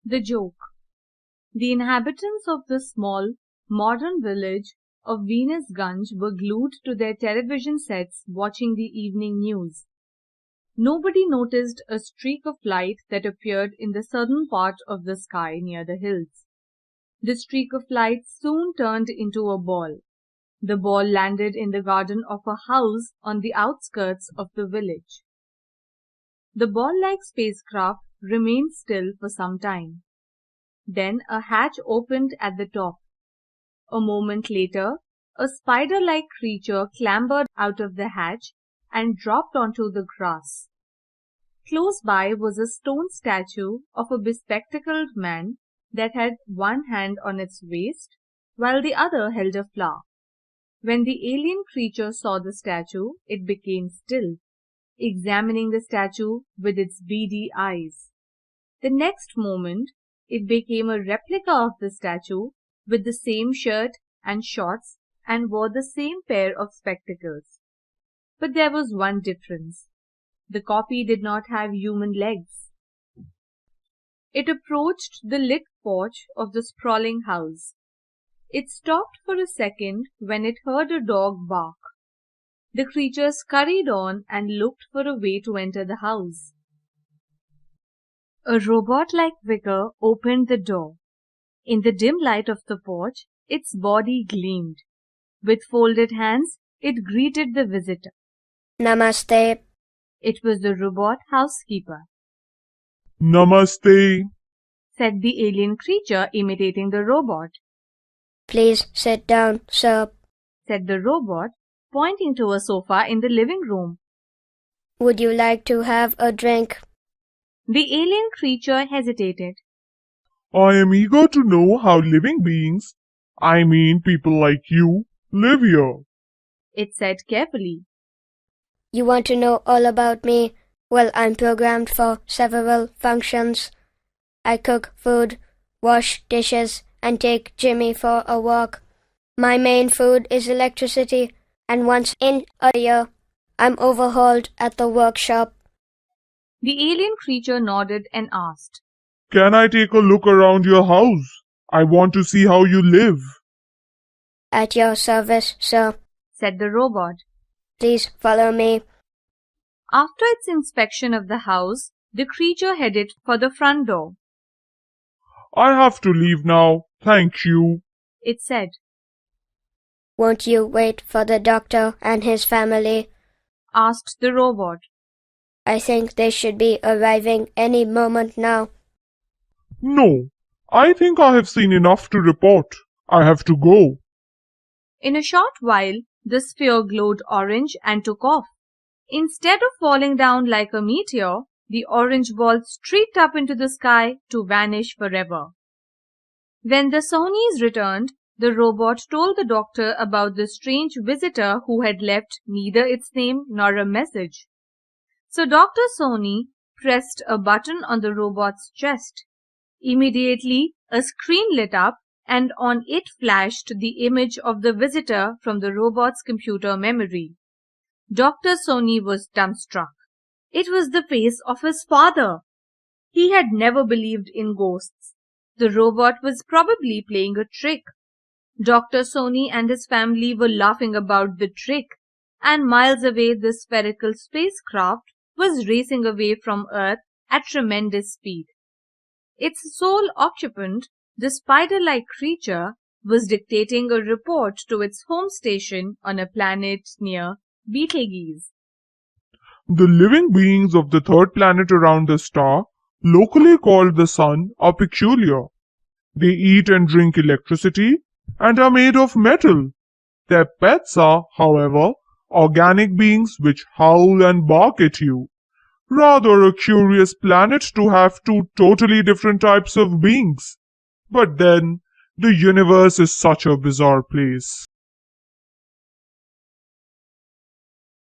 The joke. The inhabitants of the small, modern village of Venusganj were glued to their television sets watching the evening news. Nobody noticed a streak of light that appeared in the southern part of the sky near the hills. The streak of light soon turned into a ball. The ball landed in the garden of a house on the outskirts of the village. The ball-like spacecraft remained still for some time. Then a hatch opened at the top. A moment later, a spider-like creature clambered out of the hatch and dropped onto the grass. Close by was a stone statue of a bespectacled man that had one hand on its waist, while the other held a flower. When the alien creature saw the statue, it became still, examining the statue with its beady eyes. The next moment, it became a replica of the statue with the same shirt and shorts and wore the same pair of spectacles. But there was one difference. The copy did not have human legs. It approached the lit porch of the sprawling house. It stopped for a second when it heard a dog bark. The creature scurried on and looked for a way to enter the house. A robot-like figure opened the door. In the dim light of the porch, its body gleamed. With folded hands, it greeted the visitor. Namaste. It was the robot housekeeper. Namaste, Said the alien creature imitating the robot. Please sit down, sir. Said the robot, pointing to a sofa in the living room. Would you like to have a drink? The alien creature hesitated. I am eager to know how living beings, I mean people like you, live here. It said carefully. You want to know all about me? Well, I'm programmed for several functions. I cook food, wash dishes, and take Jimmy for a walk. My main food is electricity, and once in a year, I'm overhauled at the workshop. The alien creature nodded and asked. Can I take a look around your house? I want to see how you live. At your service, sir. Said the robot. Please follow me. After its inspection of the house, the creature headed for the front door. I have to leave now, thank you. It said. Won't you wait for the doctor and his family? Asked the robot. I think they should be arriving any moment now. No, I think I have seen enough to report. I have to go. In a short while, the sphere glowed orange and took off. Instead of falling down like a meteor, the orange ball streaked up into the sky to vanish forever. When the Sonys returned, the robot told the doctor about the strange visitor who had left neither its name nor a message. So Dr. Sony pressed a button on the robot's chest. Immediately, a screen lit up, and on it flashed the image of the visitor from the robot's computer memory. Dr. Sony was dumbstruck. It was the face of his father. He had never believed in ghosts. The robot was probably playing a trick. Dr. Sony and his family were laughing about the trick, and miles away the spherical spacecraft was racing away from Earth at tremendous speed. Its sole occupant, the spider-like creature, was dictating a report to its home station on a planet near Betelgeuse. The living beings of the third planet around the star, locally called the Sun, are peculiar. They eat and drink electricity and are made of metal. Their pets are, however, organic beings which howl and bark at you. Rather a curious planet to have two totally different types of beings. But then, the universe is such a bizarre place.